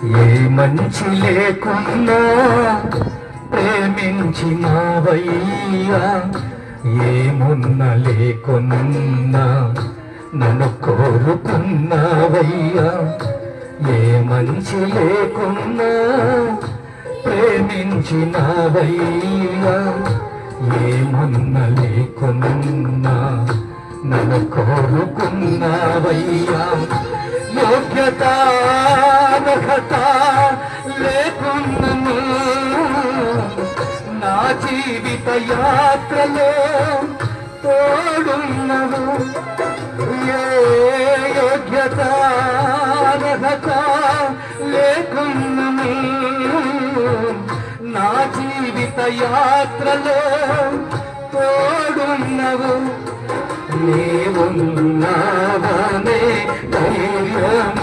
ఏ మంచి లేకున్నా ప్రేమించినావయ్యా, ఏమున్న లేకున్నా నన్ను కోరుకున్నావయ్యా. ఏ మంచి లేకున్నా ప్రేమించినావయ్యా, ఏమున్న లేకున్నా నన్ను కోరుకున్నావయ్యా. యోగ్యత అర్హత లేకున్నను నా జీవిత యాత్రలో తోడున్నవు. ఏ యోగ్యత అర్హత లేకున్నను నా జీవిత యాత్రలో తోడున్నవు. నీవున్నావనే ధైర్యం